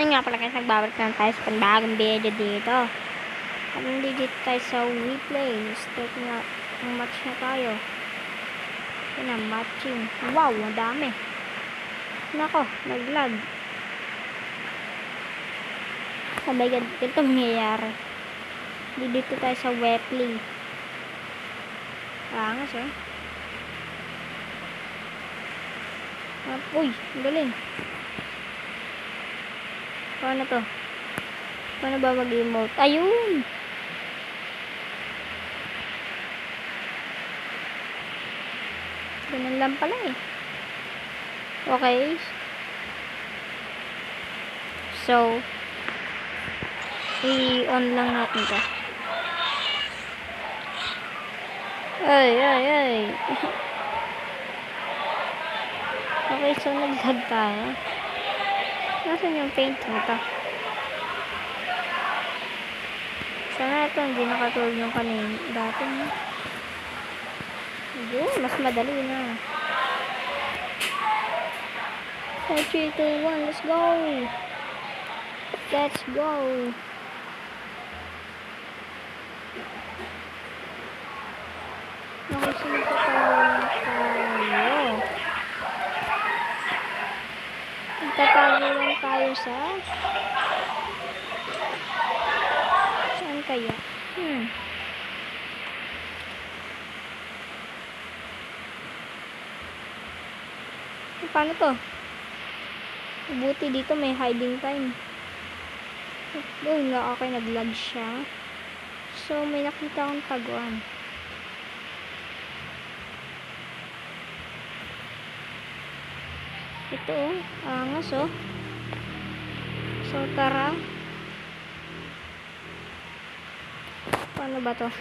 Ayun nga pala guys, nagbabalik na tayo sa panibagong video dito. At nandito tayo sa WePlay. Start nga, ang match na tayo. Yun ang matching. Wow, ang dami. Nako, naglag. Oh my god, ito nangyayari. Dito tayo sa WePlay. Angas eh. Uy, ang galing. Paano to? Paano ba mag-emote? Ayun! Ganun lang pala eh. Okay. So, i-on lang natin to. Ay, ay, ay. Okay, so nag-lag tayo. Nasaan yung paint nito? Sana ito hindi nakatulog yung kanina. Dati na. Ayun, mas madali na. 5, 3, 2, 1, let's go! Let's go! Nakasunod pa tayo. Magtatago lang tayo sa... Saan kaya? Paano to? Buti dito may hiding time. Doon nga okay, nag-lag siya. So may nakita akong taguan. Ito oh, angas oh. So tara. Paano ba to?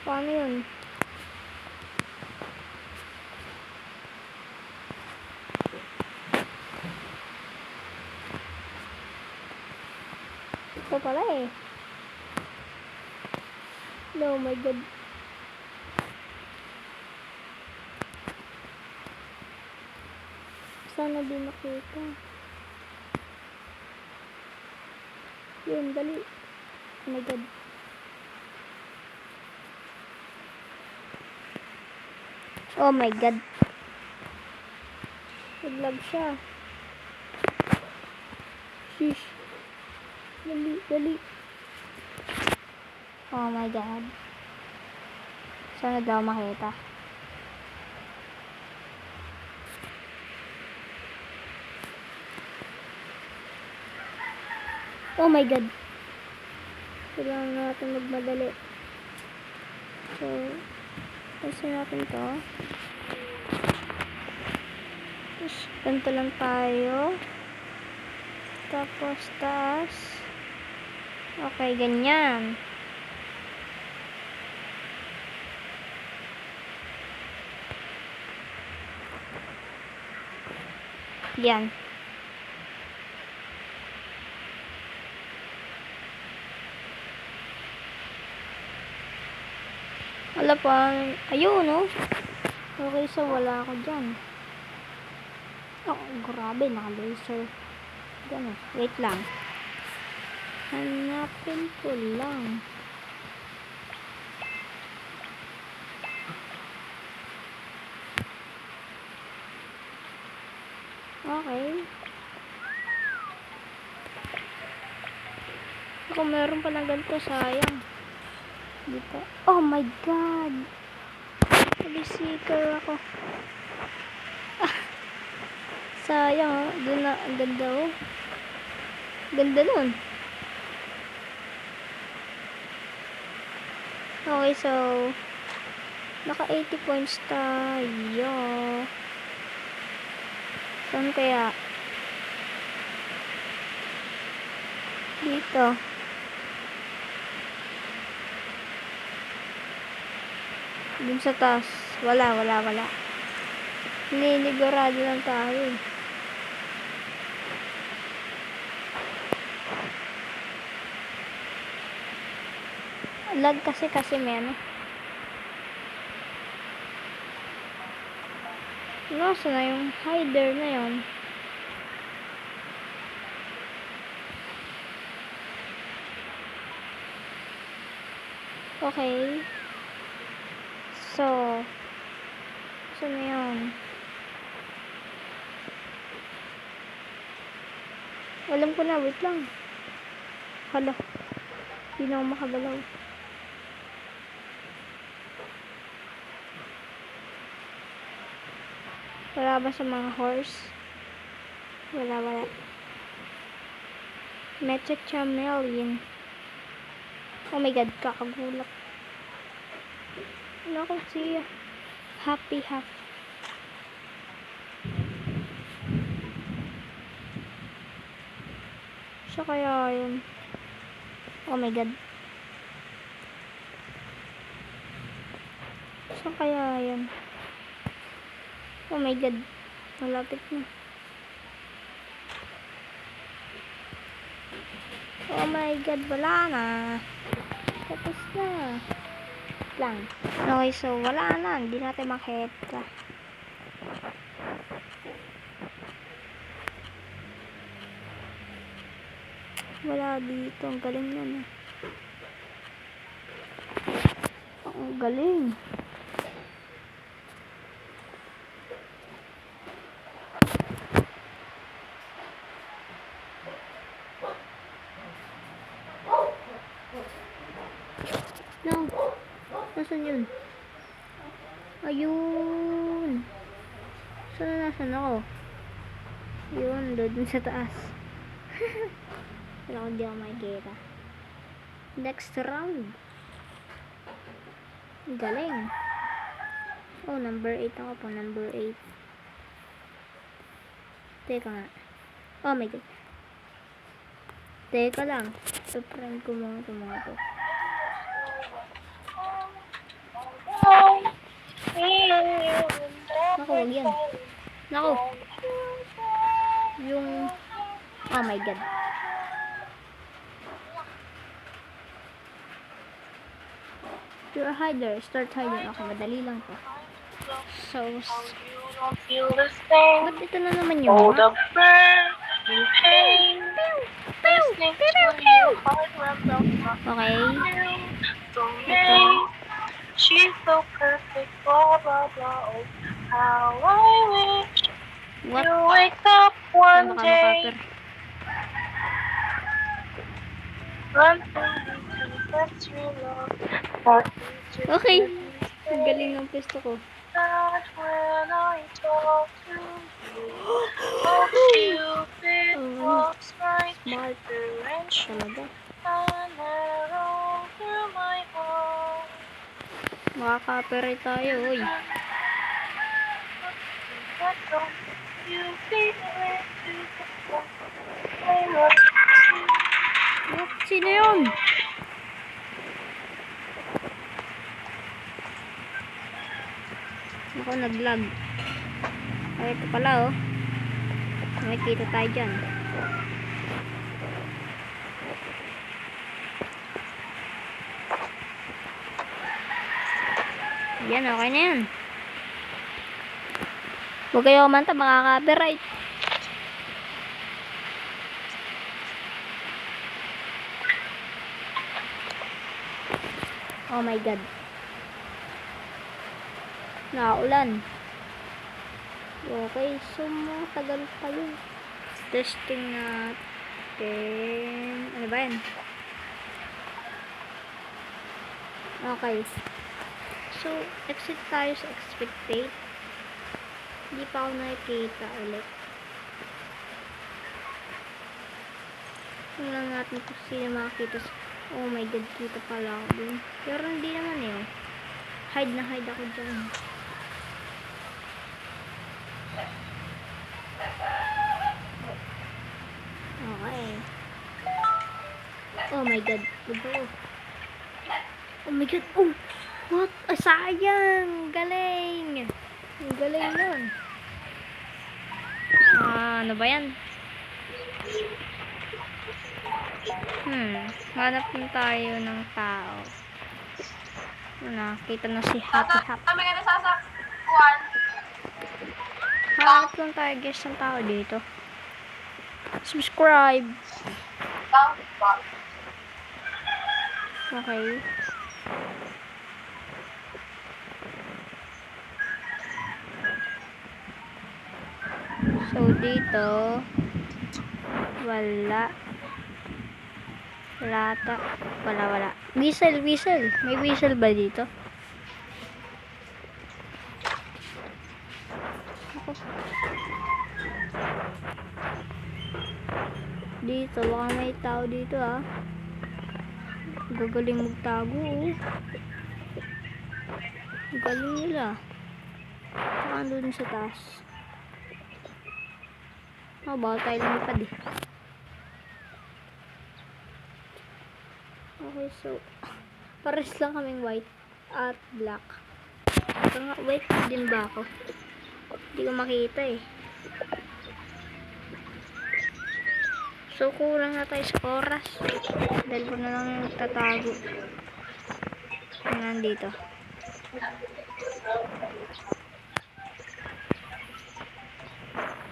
Paano yun? Ito pala eh. No, my god. Sana di makita. Yun, dali. Oh my god. Oh my god. Naglag siya. Sheesh. Dali, dali. Oh my god. Sana daw makita. Oh my god. Kailangan natin magmadali. So, kasi natin to. Tapos, ganito lang tayo. Tapos, taas. Okay, ganyan. Yan. Wala pa. Ayun, no? Okay, so wala ako dyan. Oh, grabe. Naka-laser. Gano'n. Wait lang. Hanapin ko lang. Okay. Ako meron pa ng ganito. Sayang. Dito. Oh my god. Nag-seeker ako. Sayang oh. Doon na. Ang ganda oh. Ganda nun. Okay, so naka 80 points tayo. Saan kaya? Dito. Dun sa taas. Wala. Niligurado lang tayo. Lag kasi may ano. Nasa na yung hider na yun? Okay. So, saan na yun? Alam ko na, wait lang. Hala. Hindi na ako makagalaw. Wala ba sa mga horse? Wala. Mecha chameleon. Oh my god, kakagulak. Ano ko siya? Happy half. Siya kaya yun. Oh my god. Siya kaya yun. Oh my god. Malapit na. Oh my god, wala na. Tapos na. Lang. Okay, so wala na. Hindi natin makita. Wala dito. Ang galing nun eh. Ang galing. No. Nasaan yun? Ayun. Nasaan ako? Yun, doon sa taas. Wala ko di ako makikita. Next round. Galing. Oh, number 8 ako po. Number 8. Teka nga. Oh my god. Teka lang. So-friend ko muna ito mga to. Naku, wag yan. Naku. Yung... Oh my god. You're a hider. Start hider. Okay, madali lang to. So, ba't ito na naman yung Hold up, you pain. Listening to your heart rumble. Okay. So many. She's so perfect. Blah blah blah. Oh, how I wish What? you wake up one Baka day. makapir. Run through the that's your love. Okay. Ang galing ng pesto ko. Not when I talk to you. Oh, Cupid walks right Smart direction. talaga. An arrow through my heart. Makaka-copyright tayo, uy. You feel it to the I love you. What? Sino yun? Ako, nag-lag. Ay, ito pala, oh. Nakikita tayo dyan. Yan, okay na yan. Huwag kayo kumanta, makaka-copyright. Oh my god. Naulan. Okay, so matagal pa yun. Testing natin. Ano ba yan? Okay. So, exit tayo sa expectate. Hindi pa ako nakikita ulit. Tingnan natin kung sino makakita. Oh my god, kita pala ako dun. Pero hindi naman eh. Hide na hide ako dyan. Okay. Oh my god. Ito. Oh my god. Oh! What? Ah, sayang! Galing! Ang galing nun. Ano ba yan? Hanap na tayo ng tao. Nakita na si Happy Hap. Kami ka nasasakwan. Hanap lang tayo guys ng tao dito. Subscribe. Okay. So dito wala whistle. May whistle ba dito? Ako. Dito baka may tao dito ah. Gagaling magtago oh. Galing nila. Saan doon sa taas? Bawal tayo lumipad eh. Okay, so pares lang kaming white at black. White din ba ako? Hindi ko makita eh. So kulang na tayo sa oras. Dahil ko na lang tatago. Nandito.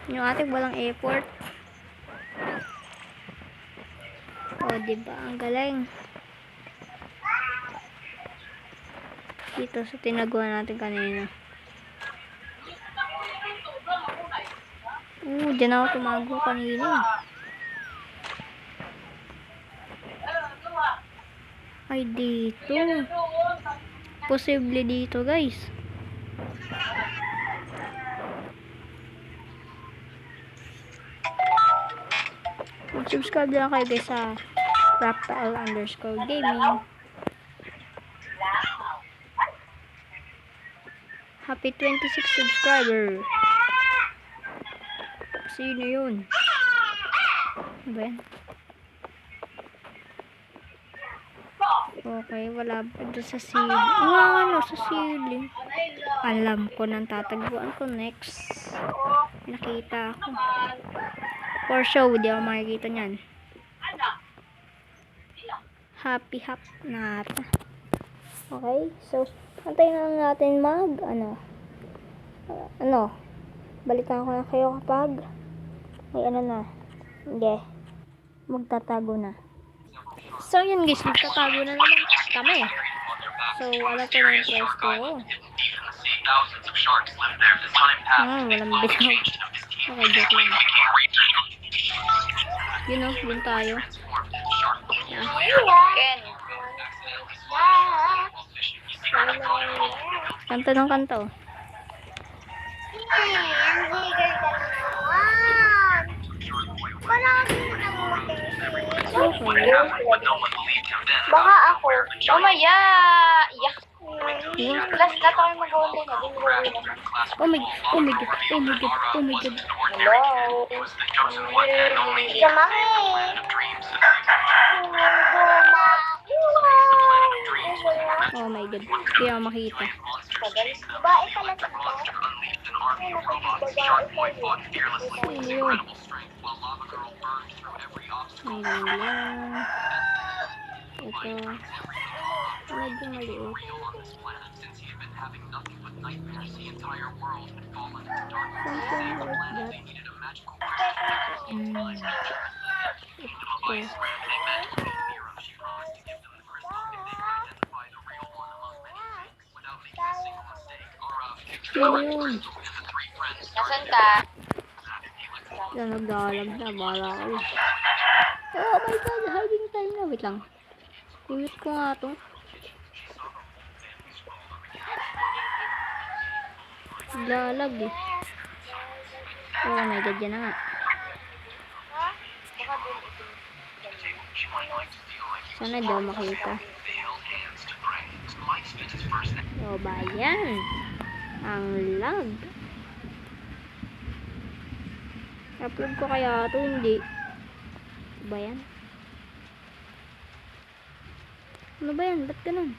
Yung ating walang effort. Diba? Ang galing. Dito sa tinagawa natin kanina. Diyan ako tumago kanina. Ay, dito. Posible dito, guys. Subscribe lang kayo guys sa Raptal_gaming. Happy 26 subscriber. Sino yun? Ano ba yan? Okay, wala pa doon sa ceiling. Sa ceiling. Alam ko nang tatagpuan ko next. Nakita ako. For show, di ako makikita niyan. Happy Hap na ata. Okay, so antayin na lang natin balikan ko na kayo kapag may na. Hindi. Magtatago na. So yun guys, magtatago na naman kami. So alam ko na yung price ko. Walang bitaw. Okay, joke lang. Yun tayo. Kanta ng kanta oh. Baka ako. Mamaya. Iyak. Last na tayo mag-gawin din. Oh my god. Hello. Samahe. Oh my god. Hindi ako makita. Babae pala ito. Sino yun? Ayan. Ito. Medyo maliit. Something like that. Ito. Sino yun? Nasaan ka? Yan, nagdalag na. Bala ko. Oh my god, hiding time na. Wait lang. Limit ko nga to. Nagdalag eh. Oh my god, yan na nga. Sana daw makita. Oh ba yan? Ang lag. Upload ko kaya ito, hindi. Ba yan? Ano ba yan? Ba't ganun?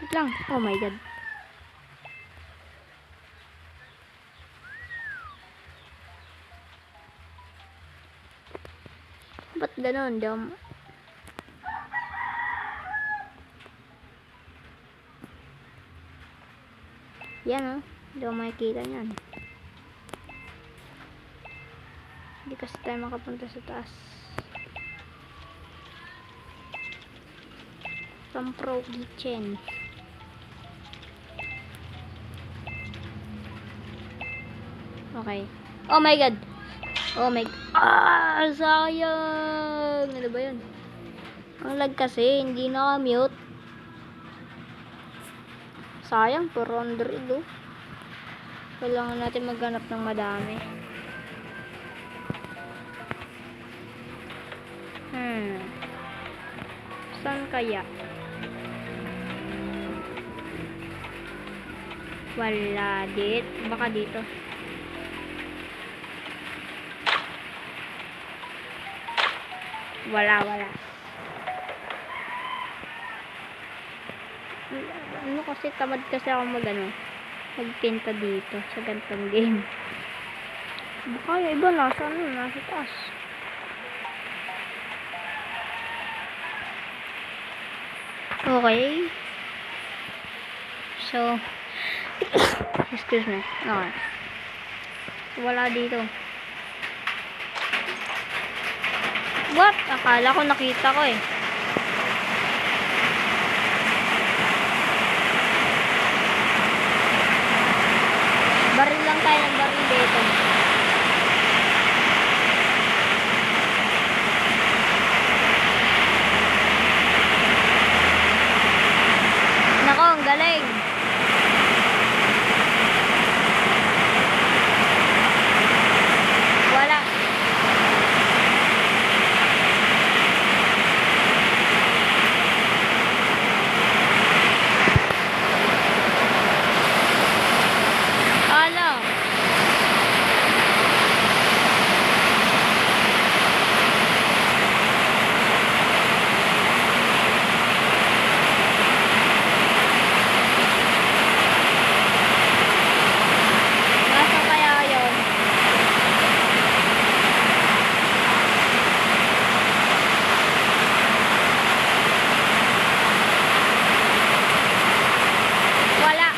Wait lang. Oh my god. Ba't ganun? Yan oh. Hindi ko makikita yan. Hindi kasi tayo makapunta sa taas. From Pro Kitchen. Okay. Oh my god. Oh my god. Ah, sayang. Ano ba yun? Ang lag kasi, hindi naka-mute. Sayang, 400 oh. Kailangan natin maghanap ng madami. Saan kaya? Wala dito. Baka dito. Wala. Ano kasi, tamad kasi ako magpinta dito sa ganitong game. Baka yung iba nasa taas. Okay. So, excuse me. Okay. Wala dito. What? Akala ko nakita ko eh. Baril lang tayo ng baril dito. Nako, ang galing. Wala. Ano? Nasa kaya yun? Wala.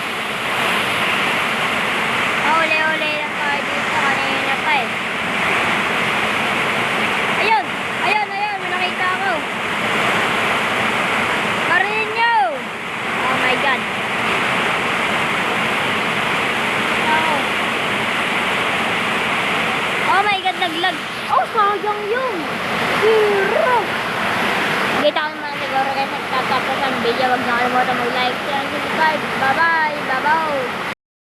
Uli lang tayo dito. Kanina pa eh. Ayun! May nakita ako. Marilin nyo! Oh my god. Oh. Oh my god, naglag. Oh, sayang yun. Hero. Kita ko naman siguro kayo nagtatapos ang video. Huwag na kalimutan mag-like, share, and subscribe. Bye-bye. Bye-bye.